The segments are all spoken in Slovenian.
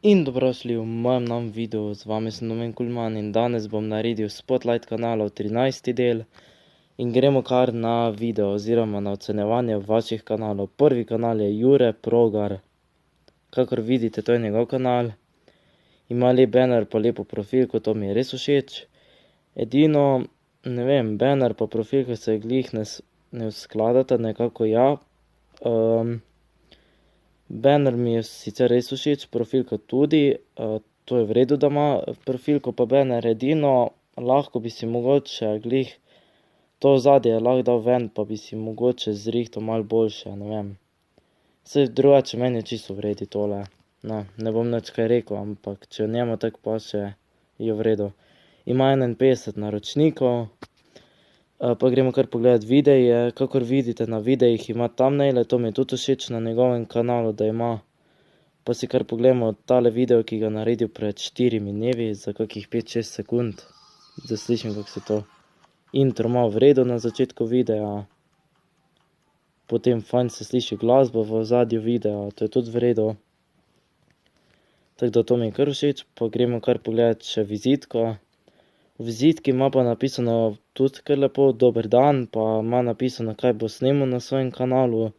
In dobrošli v mojem novem videu, z vami sem Domen Kulman in danes bom naredil Spotlight kanalov 13. del in gremo kar na video oziroma na ocenjevanje vaših kanalov. Prvi kanal je Jure Progar, kakor vidite to je njegov kanal, ima lep banner pa lepo profilko, to mi je res všeč. Edino, ne vem, banner pa profilka se glih ne skladata nekako ja. Banner mi je sicer res všeč, profilka tudi, to je v redu, da ima profilko pa banner, edino lahko bi si mogoče glih to ozadje lahko dal ven, pa bi si mogoče zrihtal malo boljše, ne vem. Saj drugače meni je čisto v redu tole, ne bom nič kaj rekel, ampak če njemu tako paše, je v redu. Ima 51 naročnikov. Pa gremo kar pogledat videe, kakor vidite na videih ima thumbnaile, to mi je tudi všeč na njegovem kanalu, da ima. Pa si kar pogledamo tale video, ki ga naredil pred 4 dnevi, za kakih 5-6 sekund. Da slišim, kako se to intro ima v redu na začetku videa. Potem fajn se sliši glasba v ozadju videa, to je tudi v redu. Tako da to mi je kar všeč, pa gremo kar pogledat še vizitko. V vizitki ima pa napisano tudi kar lepo dober dan, pa ima napisano, kaj bo snemal na svojem kanalu.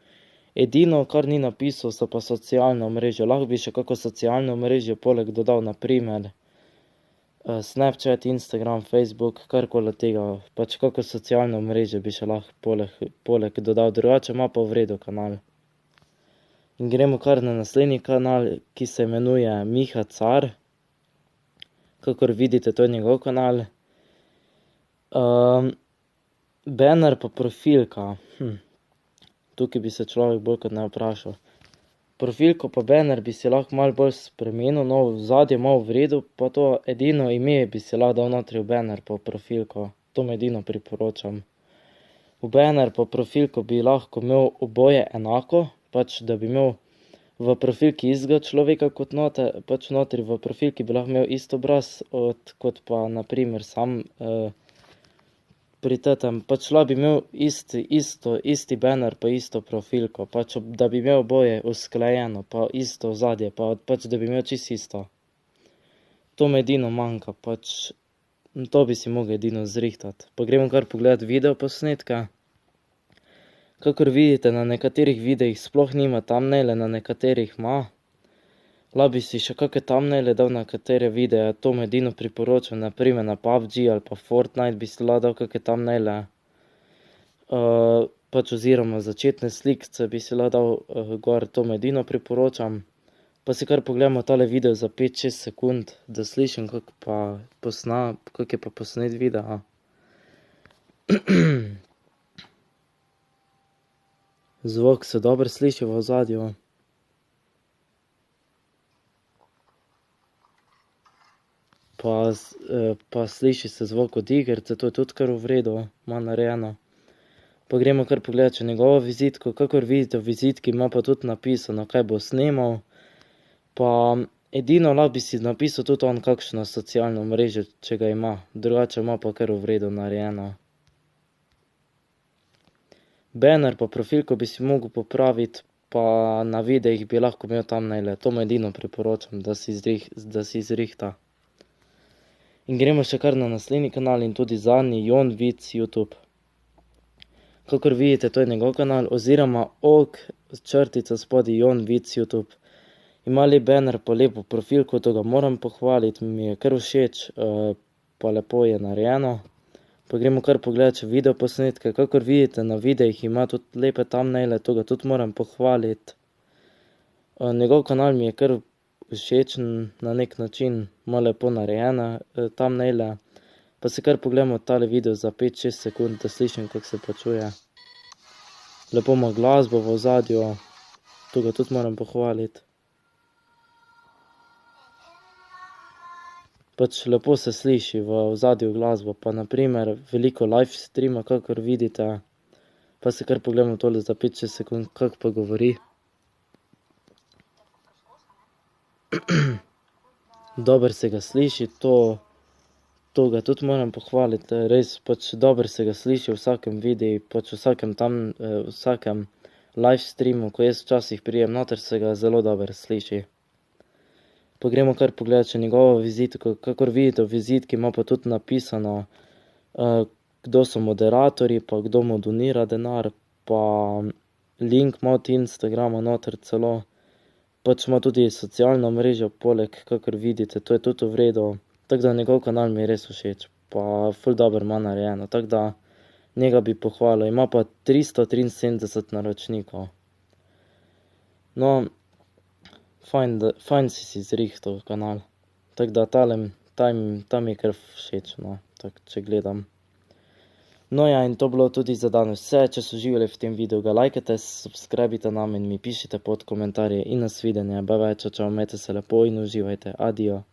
Edino, kar ni napisal, so pa socialne omrežja. Lahko bi še kako socialno omrežje poleg dodal, na primer Snapchat, Instagram, Facebook, karkoli tega. Pač kako socialno omrežje bi še lahko poleg dodal, drugače ima pa v redu kanal. In gremo kar na naslednji kanal, ki se imenuje Miha Car. Kakor vidite, to je njegov kanal. Banner pa profilka. Tukaj bi se človek bolj kot ne vprašal. Profilko pa banner bi si lahko malo bolj spremenil, no ozadje malo v redu, pa to edino ime bi si lahko dal notri v banner pa v profilko. To mi edino priporočam. V banner pa profilko bi lahko imel oboje enako, pač da bi imel v profilki istega človeka kot pač notri v profilki bi lahko imel isto obraz kot pa na primer sam pri tetem, pač lahko bi imel isti banner pa isto profilko, pač da bi imel oboje usklajeno pa isto ozadje, pa pač da bi imel čisto isto. To me edino manjka, pač to bi si mogel edino zrihtati. Pa gremo kar pogledat video posnetke. Kakor vidite, na nekaterih videih sploh nima thumbnaile, na nekaterih ima. Lahko bi si še kakšne thumbnaile dal na katere videe, to mu edino priporočam, na primer na PUBG ali pa Fortnite bi si lahko dal kakšne thumbnaile. Pač oziroma začetne slikice bi si lahko dal gor, to mu edino priporočam. Pa si kar pogledamo tale video za 5-6 sekund, da slišim, kako je pa posnet videa. Zvok se dobro sliši v ozadju. Pa sliši se zvok od igrice, to je tudi kar v redu, ima narejeno. Pa gremo kar pogledat še njegovo vizitko, kakor vidite v vizitki ima pa tudi napisano, kaj bo snemal. Pa edino lahko bi si napisal tudi on kakšno socialno omrežje, če ga ima, drugače ima pa kar v redu narejeno. Banner pa profilko bi si mogel popraviti, pa na videih bi lahko imel thumbnaile, to mu edino priporočam, da si zrihta. In gremo še kar na naslednji kanal in tudi zadnji, Jon Vic YouTube. Kakor vidite, to je njegov kanal, oziroma // Jon Vic YouTube. Ima lep banner pa lepo profilko, to ga moram pohvaliti, mi je kar všeč, pa lepo je narejeno. Pa gremo kar pogledat še video posnetke, kakor vidite na videih ima tudi lepe thumbnaile, to ga tudi moram pohvaliti. Njegov kanal mi je kar všečen na nek način, ima lepo narejene thumbnaile. Pa si kar pogledamo tale video za 5-6 sekund, da slišim, kako se pa čuje. Lepo ima glasbo v ozadju, to ga tudi moram pohvaliti. Pač lepo se sliši v ozadju glasbo, pa na primer veliko live streama, kakor vidite. Pa si kar pogledamo tole za 5-6 sekund, kako pa govori. Dobro se ga sliši, to ga tudi moram pohvaliti, res pač dobro se ga sliši v vsakem videu, pač v vsakem live streamu, ko jaz včasih prijem noter, se ga zelo dobro sliši. Pa gremo kar pogledati še njegovo vizitko. Kakor vidite v vizitki ima pa tudi napisano, kdo so moderatorji, pa kdo mu donira denar, pa link ima od Instagrama noter celo. Pač ima tudi socialno mrežo poleg, kakor vidite, to je tudi v redu. Tako da njegov kanal mi je res všeč, pa ful dobro ima narejeno, tako da njega bi pohvalil. Ima pa 373 naročnikov. No, fajn si zrihtal kanal. Tako da ta mi je kar všeč, no, tako če gledam. No ja, in to bilo tudi za danes vse. Če so uživali v tem videu, ga lajkajte, subscribite nam in mi pišite pod komentarje in nasvidenje. Bye bye, čau, imejte se lepo in uživajte. Adijo.